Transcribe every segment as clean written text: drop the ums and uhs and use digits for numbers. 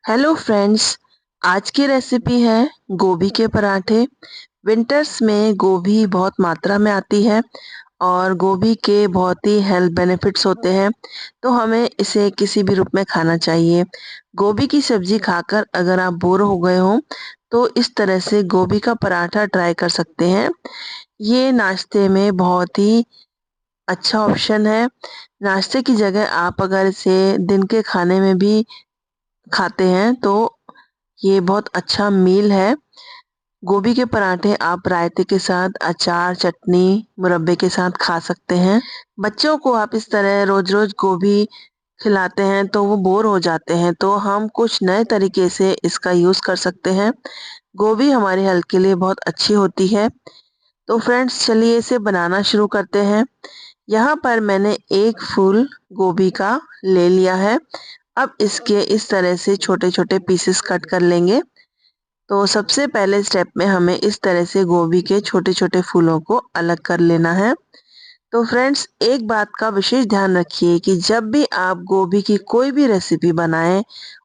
Hello friends. आज की recipe है गोभी के पराठे। विंटर्स में गोभी बहुत मात्रा में आती है और गोभी के बहुत ही हेल्थ बेनिफिट्स होते हैं, तो हमें इसे किसी भी रूप में खाना चाहिए। गोभी की सब्जी खाकर अगर आप बोर हो गए हो तो इस तरह से गोभी का पराठा ट्राई कर सकते हैं। ये नाश्ते में बहुत ही अच्छा ऑप्शन है। नाश्ते की जगह आप अगर इसे दिन के खाने में भी खाते हैं तो ये बहुत अच्छा मील है। गोभी के पराठे आप रायते के साथ, अचार, चटनी, मुरब्बे के साथ खा सकते हैं। बच्चों को आप इस तरह रोज-रोज गोभी खिलाते हैं तो वो बोर हो जाते हैं, तो हम कुछ नए तरीके से इसका यूज़ कर सकते हैं। गोभी हमारी हेल्थ के लिए बहुत अच्छी होती है। तो फ्रेंड्स चलिए इसे बनाना शुरू करते हैं। यहाँ पर मैंने 1 फूल गोभी का ले लिया है। अब इसके इस तरह से छोटे-छोटे पीसेस कट कर लेंगे। तो सबसे पहले स्टेप में हमें इस तरह से गोभी के छोटे-छोटे फूलों को अलग कर लेना है। तो फ्रेंड्स एक बात का विशेष ध्यान रखिए कि जब भी आप गोभी की कोई भी रेसिपी बनाएं,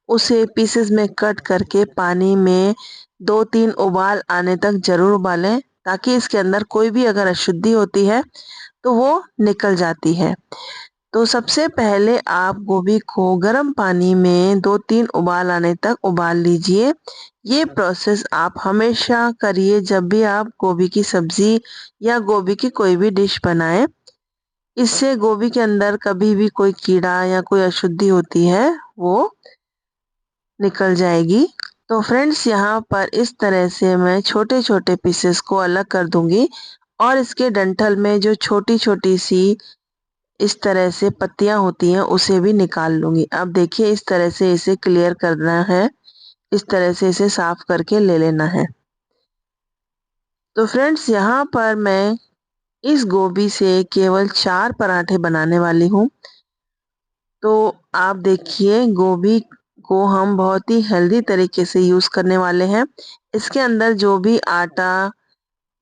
उसे पीसेस में कट करके पानी में 2-3 उबाल आने तक ज़रूर उबालें, ताकि इसके अंदर कोई भी अगर अशुद्धि होती है तो वो निकल जाती है। तो सबसे पहले आप गोभी को गर्म पानी में 2-3 उबाल आने तक उबाल लीजिए। ये प्रोसेस आप हमेशा करिए जब भी आप गोभी की सब्ज़ी या गोभी की कोई भी डिश बनाएँ। इससे गोभी के अंदर कभी भी कोई कीड़ा या कोई अशुद्धि होती है, वो निकल जाएगी। तो फ्रेंड्स यहाँ पर इस तरह से मैं छोटे-छोटे पीसेस को अलग कर दूँगी और इसके डंठल में जो छोटी-छोटी सी इस तरह से पत्तियाँ होती हैं उसे भी निकाल लूँगी। अब देखिए इस तरह से इसे क्लियर करना है, इस तरह से इसे साफ करके ले लेना है। तो फ्रेंड्स यहाँ पर मैं इस गोभी से केवल 4 पराठे बनाने वाली हूँ। तो आप देखिए गोभी को हम बहुत ही हेल्दी तरीके से यूज़ करने वाले हैं। इसके अंदर जो भी आटा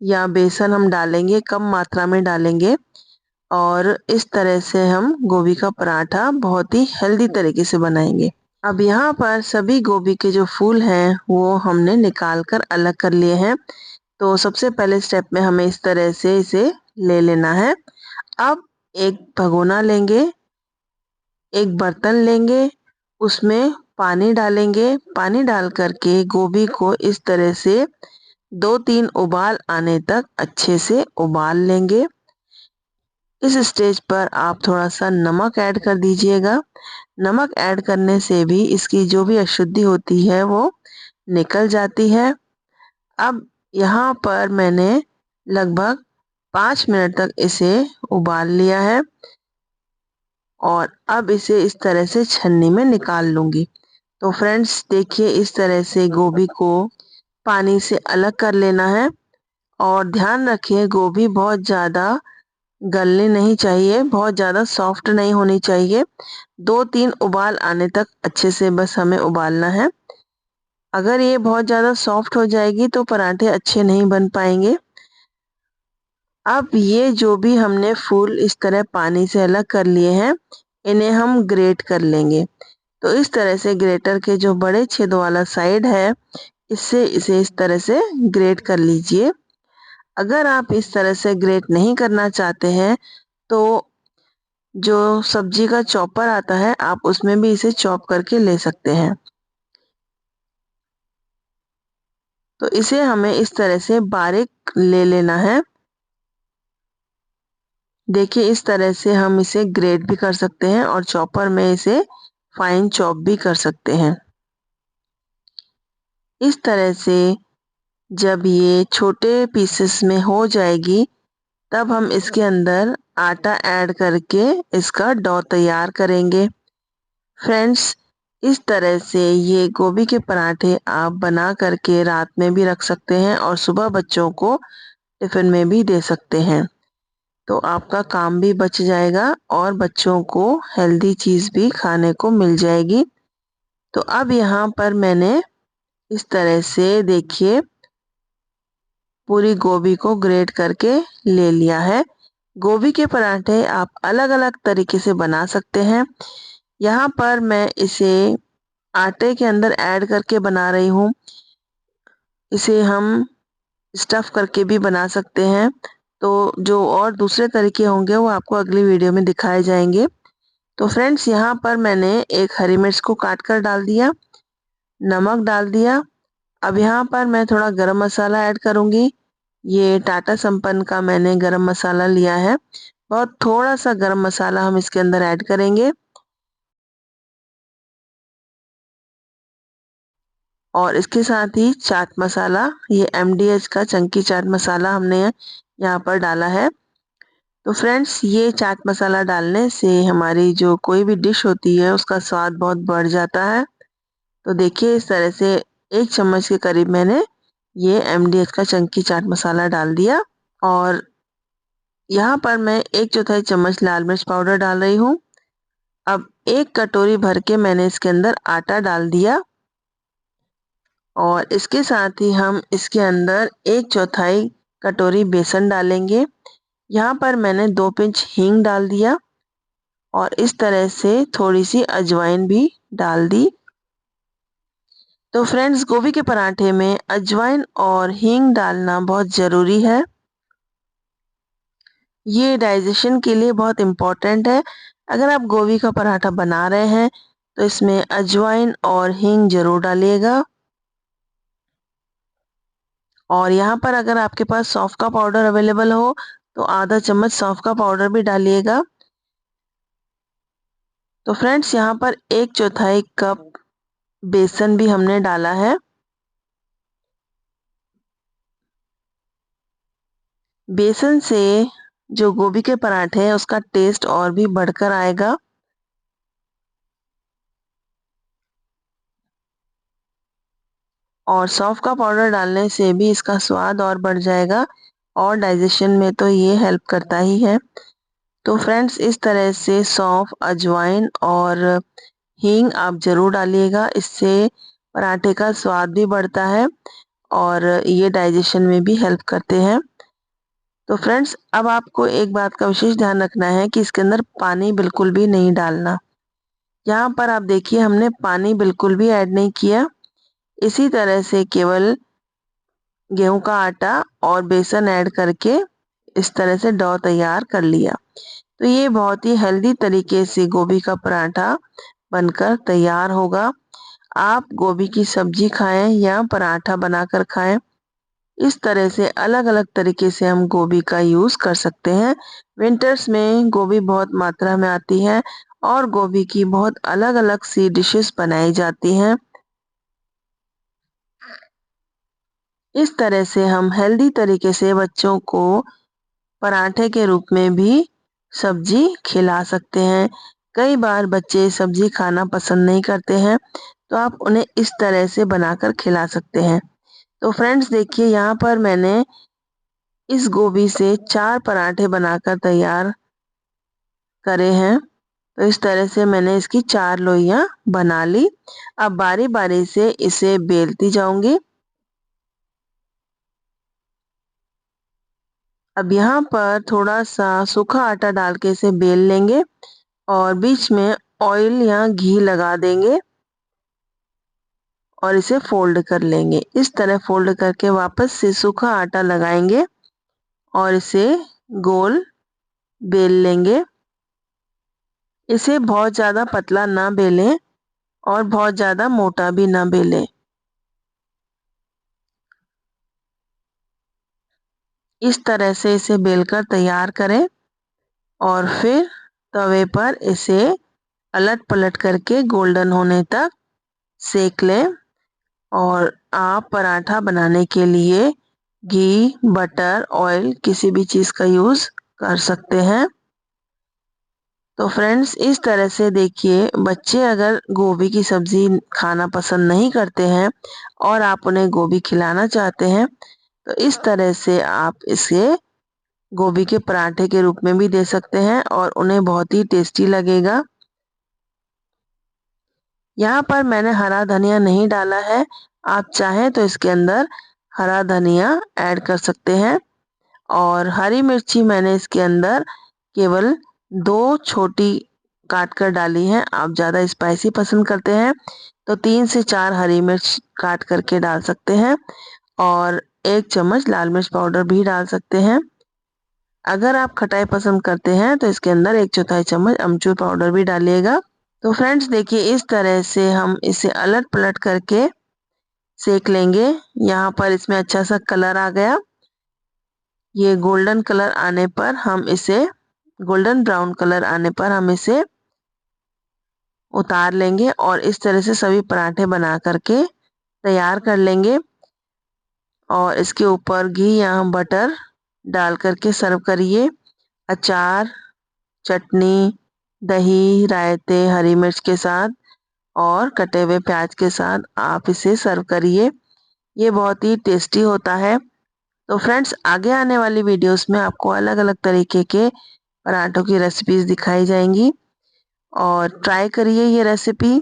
या बेसन हम डालेंगे कम मात्रा में डालेंगे और इस तरह से हम गोभी का पराठा बहुत ही हेल्दी तरीके से बनाएँगे। अब यहाँ पर सभी गोभी के जो फूल हैं वो हमने निकाल कर अलग कर लिए हैं। तो सबसे पहले स्टेप में हमें इस तरह से इसे ले लेना है। अब एक भगोना लेंगे, एक बर्तन लेंगे, उसमें पानी डालेंगे। पानी डाल कर के गोभी को इस तरह से 2-3 उबाल आने तक अच्छे से उबाल लेंगे। इस स्टेज पर आप थोड़ा-सा नमक ऐड कर दीजिएगा। नमक ऐड करने से भी इसकी जो भी अशुद्धि होती है वो निकल जाती है। अब यहाँ पर मैंने लगभग 5 मिनट तक इसे उबाल लिया है और अब इसे इस तरह से छन्नी में निकाल लूँगी। तो फ्रेंड्स देखिए इस तरह से गोभी को पानी से अलग कर लेना है और ध्यान रखिए गोभी बहुत ज़्यादा गलनी नहीं चाहिए, बहुत ज़्यादा सॉफ्ट नहीं होनी चाहिए। 2-3 उबाल आने तक अच्छे से बस हमें उबालना है। अगर ये बहुत ज़्यादा सॉफ्ट हो जाएगी तो पराठे अच्छे नहीं बन पाएँगे। अब ये जो भी हमने फूल इस तरह पानी से अलग कर लिए हैं, इन्हें हम ग्रेट कर लेंगे। तो इस तरह से ग्रेटर के जो बड़े छेदों वाला साइड है, इससे इसे इस तरह से ग्रेट कर लीजिए। अगर आप इस तरह से ग्रेट नहीं करना चाहते हैं, तो जो सब्जी का चॉपर आता है, आप उसमें भी इसे चॉप करके ले सकते हैं। तो इसे हमें इस तरह से बारीक ले लेना है। देखिए इस तरह से हम इसे ग्रेट भी कर सकते हैं और चॉपर में इसे फाइन चॉप भी कर सकते हैं। इस तरह से जब ये छोटे पीसेस में हो जाएगी, तब हम इसके अंदर आटा ऐड करके इसका डो तैयार करेंगे। फ्रेंड्स इस तरह से ये गोभी के पराठे आप बना करके रात में भी रख सकते हैं और सुबह बच्चों को टिफ़िन में भी दे सकते हैं। तो आपका काम भी बच जाएगा और बच्चों को हेल्दी चीज़ भी खाने को मिल जाएगी। तो अब यहाँ पर मैंने इस तरह से देखिए पूरी गोभी को ग्रेट करके ले लिया है। गोभी के पराठे आप अलग-अलग तरीके से बना सकते हैं। यहाँ पर मैं इसे आटे के अंदर ऐड करके बना रही हूँ। इसे हम स्टफ़ करके भी बना सकते हैं। तो जो और दूसरे तरीके होंगे वो आपको अगली वीडियो में दिखाए जाएँगे। तो फ्रेंड्स यहाँ पर मैंने एक हरी मिर्च को काट कर डाल दिया, नमक डाल दिया। अब यहाँ पर मैं थोड़ा गरम मसाला ऐड करूँगी। ये टाटा संपन्न का मैंने गरम मसाला लिया है। बहुत थोड़ा-सा गरम मसाला हम इसके अंदर ऐड करेंगे। और इसके साथ ही चाट मसाला, ये एमडीएच का चंकी चाट मसाला हमने यहाँ पर डाला है। तो फ्रेंड्स ये चाट मसाला डालने से हमारी जो कोई भी डिश होती है उसका स्वाद बहुत बढ़ जाता है। तो देखिए इस तरह से 1 चम्मच के करीब मैंने ये एमडीएच का चंकी चाट मसाला डाल दिया। और यहाँ पर मैं 1/4 चम्मच लाल मिर्च पाउडर डाल रही हूँ। अब 1 कटोरी भर के मैंने इसके अंदर आटा डाल दिया। और इसके साथ ही हम इसके अंदर 1/4 कटोरी बेसन डालेंगे। यहाँ पर मैंने 2 पिंच हींग डाल दिया और इस तरह से थोड़ी-सी अजवाइन भी डाल दी। तो फ्रेंड्स गोभी के पराठे में अजवाइन और हींग डालना बहुत ज़रूरी है। ये डाइजेशन के लिए बहुत इम्पोर्टेंट है। अगर आप गोभी का पराठा बना रहे हैं तो इसमें अजवाइन और हींग ज़रूर डालिएगा। और यहाँ पर अगर आपके पास सौंफ का पाउडर अवेलेबल हो तो आधा चम्मच सौंफ का पाउडर भी डालिएगा। तो फ्रेंड्स यहाँ पर 1/4 कप बेसन भी हमने डाला है। बेसन से जो गोभी के पराठे हैं उसका टेस्ट और भी बढ़कर आएगा। और सौंफ का पाउडर डालने से भी इसका स्वाद और बढ़ जाएगा और डाइजेशन में तो ये हेल्प करता ही है। तो फ्रेंड्स इस तरह से सौंफ, अजवाइन और हींग आप ज़रूर डालिएगा। इससे पराठे का स्वाद भी बढ़ता है और ये डाइजेशन में भी हेल्प करते हैं। तो फ्रेंड्स अब आपको एक बात का विशेष ध्यान रखना है कि इसके अंदर पानी बिल्कुल भी नहीं डालना। यहाँ पर आप देखिए हमने पानी बिल्कुल भी ऐड नहीं किया। इसी तरह से केवल गेहूँ का आटा और बेसन ऐड करके इस तरह से डो तैयार कर लिया। तो ये बहुत ही हेल्दी तरीके से गोभी का पराठा बनकर तैयार होगा। आप गोभी की सब्जी खाएँ या पराठा बनाकर खाएँ, इस तरह से अलग-अलग तरीके से हम गोभी का यूज़ कर सकते हैं। विंटर्स में गोभी बहुत मात्रा में आती है और गोभी की बहुत अलग-अलग सी डिशेज़ बनाई जाती हैं। इस तरह से हम हेल्दी तरीके से बच्चों को पराठे के रूप में भी सब्जी खिला सकते हैं। कई बार बच्चे सब्जी खाना पसंद नहीं करते हैं, तो आप उन्हें इस तरह से बनाकर खिला सकते हैं। तो फ्रेंड्स देखिए यहाँ पर मैंने इस गोभी से 4 पराठे बनाकर तैयार करे हैं। तो इस तरह से मैंने इसकी 4 लोइयाँ बना ली। अब बारी-बारी से इसे बेलती जाऊँगी। अब यहाँ पर थोड़ा-सा सूखा आटा डाल के इसे बेल लेंगे और बीच में ऑयल या घी लगा देंगे और इसे फ़ोल्ड कर लेंगे। इस तरह फ़ोल्ड करके वापस से सूखा आटा लगाएँगे और इसे गोल बेल लेंगे। इसे बहुत ज़्यादा पतला ना बेलें और बहुत ज़्यादा मोटा भी ना बेलें। इस तरह से इसे बेलकर तैयार करें और फिर तवे पर इसे अलट-पलट करके गोल्डन होने तक सेक लें। और आप पराठा बनाने के लिए घी, बटर, ऑयल किसी भी चीज़ का यूज़ कर सकते हैं। तो फ्रेंड्स इस तरह से देखिए बच्चे अगर गोभी की सब्ज़ी खाना पसंद नहीं करते हैं और आप उन्हें गोभी खिलाना चाहते हैं, तो इस तरह से आप इसे गोभी के पराठे के रूप में भी दे सकते हैं और उन्हें बहुत ही टेस्टी लगेगा। यहाँ पर मैंने हरा धनिया नहीं डाला है, आप चाहें तो इसके अंदर हरा धनिया ऐड कर सकते हैं। और हरी मिर्ची मैंने इसके अंदर केवल 2 छोटी काट कर डाली हैं। आप ज़्यादा स्पाइसी पसंद करते हैं तो 3 से 4 हरी मिर्च काट करके डाल सकते हैं और 1 चम्मच लाल मिर्च पाउडर भी डाल सकते हैं। अगर आप खटाई पसंद करते हैं तो इसके अंदर 1/4 चम्मच अमचूर पाउडर भी डालिएगा। तो फ्रेंड्स देखिए इस तरह से हम इसे अलट-पलट करके सेक लेंगे। यहाँ पर इसमें अच्छा सा कलर आ गया। ये गोल्डन कलर आने पर हम इसे गोल्डन ब्राउन कलर आने पर हम इसे उतार लेंगे और इस तरह से सभी पराठे बना करके तैयार कर लेंगे और इसके ऊपर घी या बटर डाल करके सर्व करिए। अचार, चटनी, दही, रायते, हरी मिर्च के साथ और कटे हुए प्याज के साथ आप इसे सर्व करिए। ये बहुत ही टेस्टी होता है। तो फ्रेंड्स आगे आने वाली वीडियोस में आपको अलग-अलग तरीके के पराठों की रेसिपीज़ दिखाई जाएँगी और ट्राई करिए ये रेसिपी।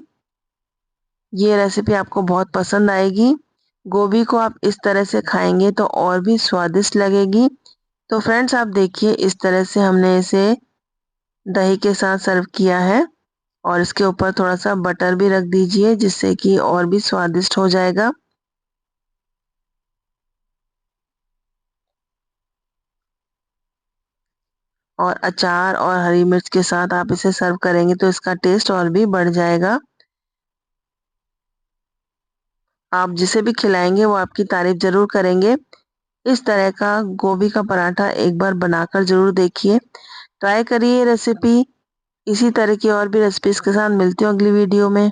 ये रेसिपी आपको बहुत पसंद आएगी। गोभी को आप इस तरह से खाएँगे तो और भी स्वादिष्ट लगेगी। तो फ्रेंड्स आप देखिए इस तरह से हमने इसे दही के साथ सर्व किया है और इसके ऊपर थोड़ा-सा बटर भी रख दीजिए जिससे कि और भी स्वादिष्ट हो जाएगा। और अचार और हरी मिर्च के साथ आप इसे सर्व करेंगे तो इसका टेस्ट और भी बढ़ जाएगा। आप जिसे भी खिलाएँगे वो आपकी तारीफ़ ज़रूर करेंगे। इस तरह का गोभी का पराठा एक बार बनाकर ज़रूर देखिए। ट्राई करिए ये रेसिपी। इसी तरह की और भी रेसिपीज़ के साथ मिलती हूँ अगली वीडियो में।